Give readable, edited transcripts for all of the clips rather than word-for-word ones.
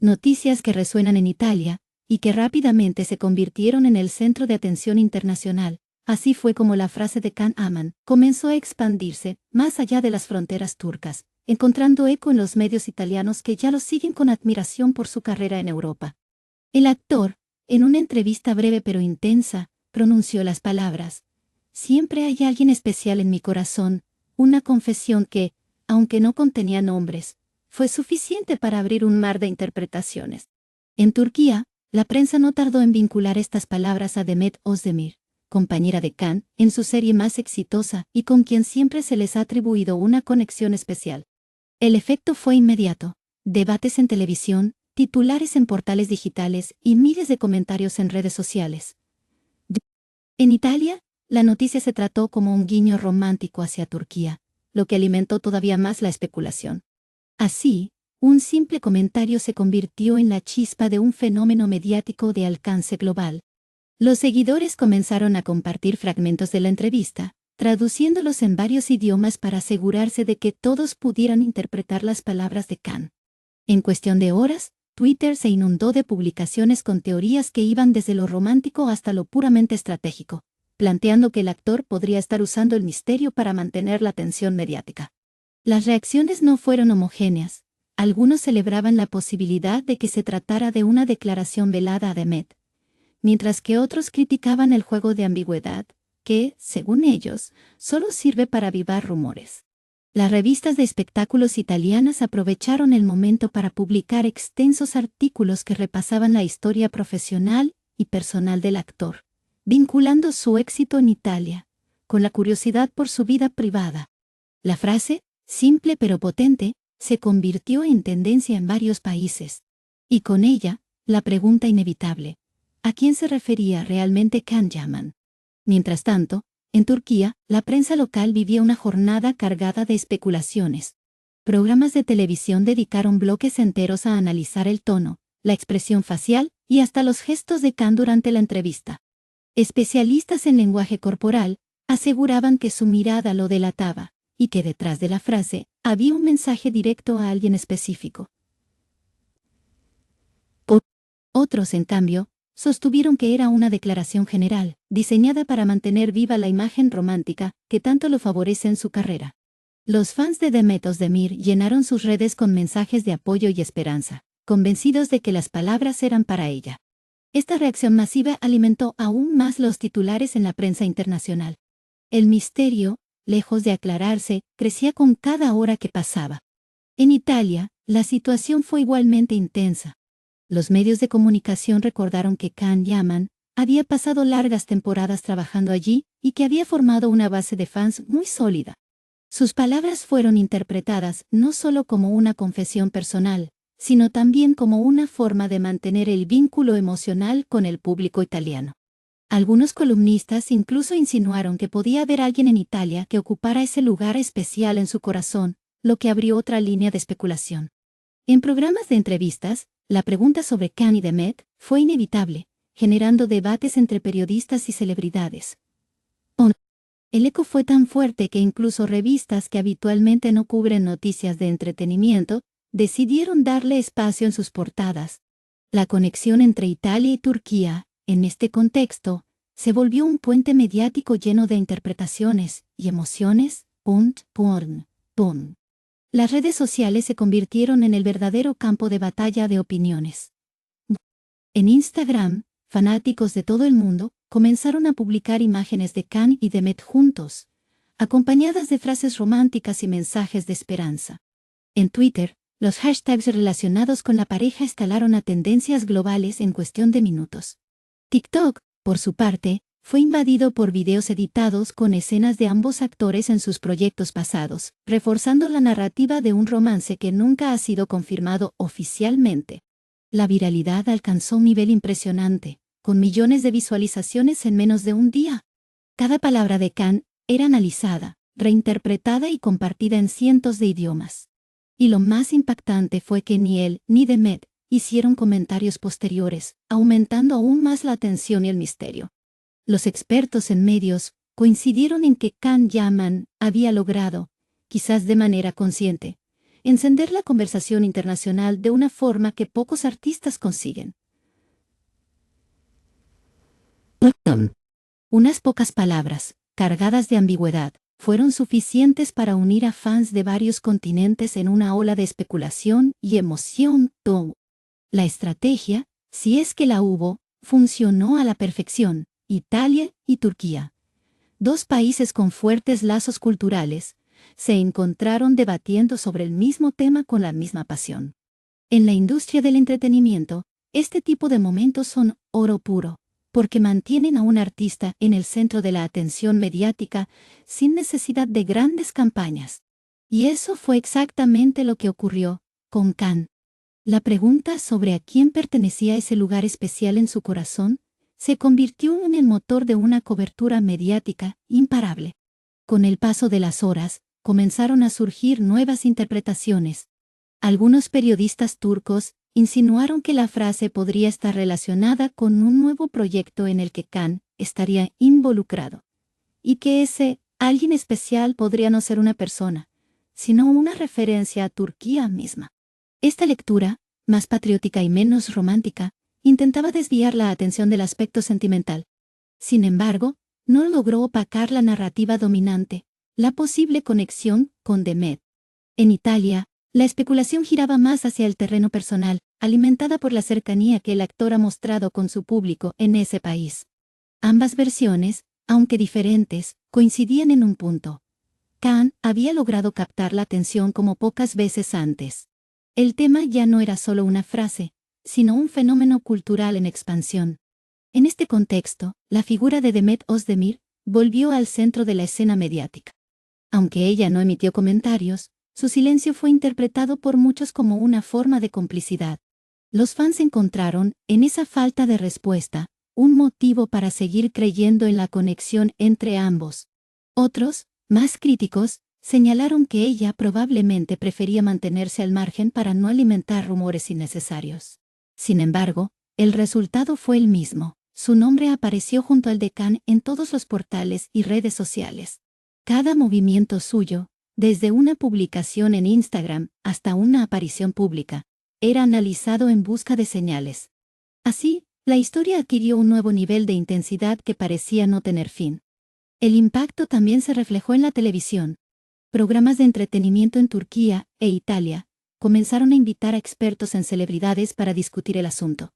Noticias que resuenan en Italia, y que rápidamente se convirtieron en el centro de atención internacional. Así fue como la frase de Can Yaman comenzó a expandirse más allá de las fronteras turcas, encontrando eco en los medios italianos que ya lo siguen con admiración por su carrera en Europa. El actor, en una entrevista breve pero intensa, pronunció las palabras: "Siempre hay alguien especial en mi corazón", una confesión que, aunque no contenía nombres, fue suficiente para abrir un mar de interpretaciones. En Turquía, la prensa no tardó en vincular estas palabras a Demet Özdemir, compañera de Can en su serie más exitosa y con quien siempre se les ha atribuido una conexión especial. El efecto fue inmediato: debates en televisión, titulares en portales digitales y miles de comentarios en redes sociales. En Italia, la noticia se trató como un guiño romántico hacia Turquía, lo que alimentó todavía más la especulación. Así, un simple comentario se convirtió en la chispa de un fenómeno mediático de alcance global. Los seguidores comenzaron a compartir fragmentos de la entrevista, traduciéndolos en varios idiomas para asegurarse de que todos pudieran interpretar las palabras de Can. En cuestión de horas, Twitter se inundó de publicaciones con teorías que iban desde lo romántico hasta lo puramente estratégico, planteando que el actor podría estar usando el misterio para mantener la atención mediática. Las reacciones no fueron homogéneas. Algunos celebraban la posibilidad de que se tratara de una declaración velada a Demet, mientras que otros criticaban el juego de ambigüedad, que, según ellos, solo sirve para avivar rumores. Las revistas de espectáculos italianas aprovecharon el momento para publicar extensos artículos que repasaban la historia profesional y personal del actor, vinculando su éxito en Italia con la curiosidad por su vida privada. La frase, simple pero potente, se convirtió en tendencia en varios países. Y con ella, la pregunta inevitable: ¿a quién se refería realmente Can Yaman? Mientras tanto, en Turquía, la prensa local vivía una jornada cargada de especulaciones. Programas de televisión dedicaron bloques enteros a analizar el tono, la expresión facial y hasta los gestos de Can durante la entrevista. Especialistas en lenguaje corporal aseguraban que su mirada lo delataba, y que detrás de la frase había un mensaje directo a alguien específico. Otros, en cambio, sostuvieron que era una declaración general, diseñada para mantener viva la imagen romántica que tanto lo favorece en su carrera. Los fans de Demet Özdemir llenaron sus redes con mensajes de apoyo y esperanza, convencidos de que las palabras eran para ella. Esta reacción masiva alimentó aún más los titulares en la prensa internacional. El misterio, lejos de aclararse, crecía con cada hora que pasaba. En Italia, la situación fue igualmente intensa. Los medios de comunicación recordaron que Can Yaman había pasado largas temporadas trabajando allí y que había formado una base de fans muy sólida. Sus palabras fueron interpretadas no solo como una confesión personal, sino también como una forma de mantener el vínculo emocional con el público italiano. Algunos columnistas incluso insinuaron que podía haber alguien en Italia que ocupara ese lugar especial en su corazón, lo que abrió otra línea de especulación. En programas de entrevistas, la pregunta sobre Can y Demet fue inevitable, generando debates entre periodistas y celebridades. El eco fue tan fuerte que incluso revistas que habitualmente no cubren noticias de entretenimiento decidieron darle espacio en sus portadas. La conexión entre Italia y Turquía, en este contexto, se volvió un puente mediático lleno de interpretaciones y emociones. Las redes sociales se convirtieron en el verdadero campo de batalla de opiniones. En Instagram, fanáticos de todo el mundo comenzaron a publicar imágenes de Can y Demet juntos, acompañadas de frases románticas y mensajes de esperanza. En Twitter, los hashtags relacionados con la pareja escalaron a tendencias globales en cuestión de minutos. TikTok, por su parte, fue invadido por videos editados con escenas de ambos actores en sus proyectos pasados, reforzando la narrativa de un romance que nunca ha sido confirmado oficialmente. La viralidad alcanzó un nivel impresionante, con millones de visualizaciones en menos de un día. Cada palabra de Can era analizada, reinterpretada y compartida en cientos de idiomas. Y lo más impactante fue que ni él ni Demet hicieron comentarios posteriores, aumentando aún más la tensión y el misterio. Los expertos en medios coincidieron en que Can Yaman había logrado, quizás de manera consciente, encender la conversación internacional de una forma que pocos artistas consiguen. Unas pocas palabras, cargadas de ambigüedad, fueron suficientes para unir a fans de varios continentes en una ola de especulación y emoción. La estrategia, si es que la hubo, funcionó a la perfección. Italia y Turquía, dos países con fuertes lazos culturales, se encontraron debatiendo sobre el mismo tema con la misma pasión. En la industria del entretenimiento, este tipo de momentos son oro puro, porque mantienen a un artista en el centro de la atención mediática sin necesidad de grandes campañas. Y eso fue exactamente lo que ocurrió con Can. La pregunta sobre a quién pertenecía ese lugar especial en su corazón se convirtió en el motor de una cobertura mediática imparable. Con el paso de las horas, comenzaron a surgir nuevas interpretaciones. Algunos periodistas turcos insinuaron que la frase podría estar relacionada con un nuevo proyecto en el que Can estaría involucrado, y que ese alguien especial podría no ser una persona, sino una referencia a Turquía misma. Esta lectura, más patriótica y menos romántica, intentaba desviar la atención del aspecto sentimental. Sin embargo, no logró opacar la narrativa dominante, la posible conexión con Demet. En Italia, la especulación giraba más hacia el terreno personal, alimentada por la cercanía que el actor ha mostrado con su público en ese país. Ambas versiones, aunque diferentes, coincidían en un punto. Can había logrado captar la atención como pocas veces antes. El tema ya no era solo una frase, sino un fenómeno cultural en expansión. En este contexto, la figura de Demet Özdemir volvió al centro de la escena mediática. Aunque ella no emitió comentarios, su silencio fue interpretado por muchos como una forma de complicidad. Los fans encontraron, en esa falta de respuesta, un motivo para seguir creyendo en la conexión entre ambos. Otros, más críticos, señalaron que ella probablemente prefería mantenerse al margen para no alimentar rumores innecesarios. Sin embargo, el resultado fue el mismo. Su nombre apareció junto al de Can en todos los portales y redes sociales. Cada movimiento suyo, desde una publicación en Instagram hasta una aparición pública, era analizado en busca de señales. Así, la historia adquirió un nuevo nivel de intensidad que parecía no tener fin. El impacto también se reflejó en la televisión. Programas de entretenimiento en Turquía e Italia comenzaron a invitar a expertos en celebridades para discutir el asunto.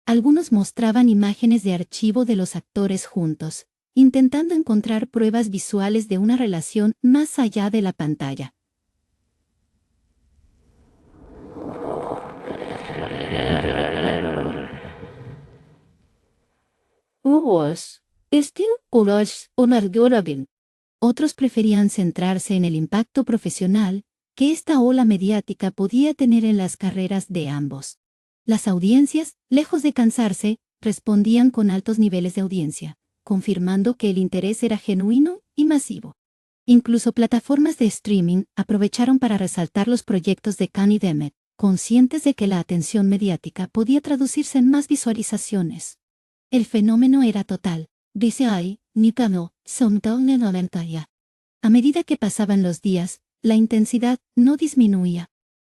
Algunos mostraban imágenes de archivo de los actores juntos, intentando encontrar pruebas visuales de una relación más allá de la pantalla. Otros preferían centrarse en el impacto profesional que esta ola mediática podía tener en las carreras de ambos. Las audiencias, lejos de cansarse, respondían con altos niveles de audiencia, confirmando que el interés era genuino y masivo. Incluso plataformas de streaming aprovecharon para resaltar los proyectos de Can y Demet, conscientes de que la atención mediática podía traducirse en más visualizaciones. El fenómeno era total. Dice ahí, Nikano, a medida que pasaban los días, la intensidad no disminuía.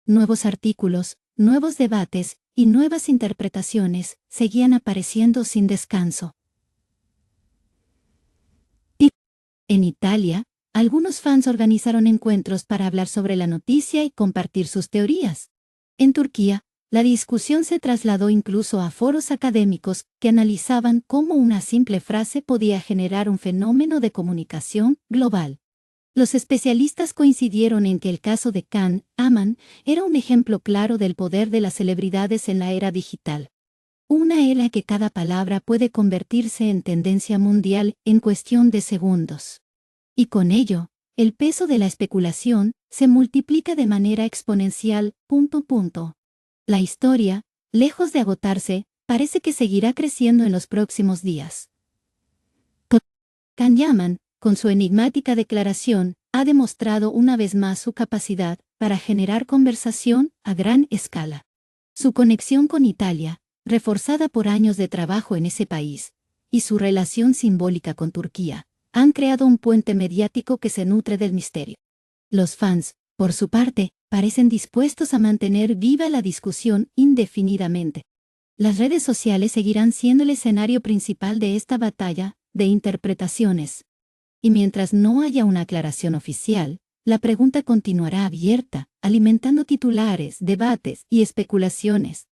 Nuevos artículos, nuevos debates y nuevas interpretaciones seguían apareciendo sin descanso. En Italia, algunos fans organizaron encuentros para hablar sobre la noticia y compartir sus teorías. En Turquía, la discusión se trasladó incluso a foros académicos que analizaban cómo una simple frase podía generar un fenómeno de comunicación global. Los especialistas coincidieron en que el caso de Can Aman era un ejemplo claro del poder de las celebridades en la era digital. Una era que cada palabra puede convertirse en tendencia mundial en cuestión de segundos. Y con ello, el peso de la especulación se multiplica de manera exponencial. La historia, lejos de agotarse, parece que seguirá creciendo en los próximos días. Can Yaman, con su enigmática declaración, ha demostrado una vez más su capacidad para generar conversación a gran escala. Su conexión con Italia, reforzada por años de trabajo en ese país, y su relación simbólica con Turquía, han creado un puente mediático que se nutre del misterio. Los fans, por su parte, parecen dispuestos a mantener viva la discusión indefinidamente. Las redes sociales seguirán siendo el escenario principal de esta batalla de interpretaciones. Y mientras no haya una aclaración oficial, la pregunta continuará abierta, alimentando titulares, debates y especulaciones.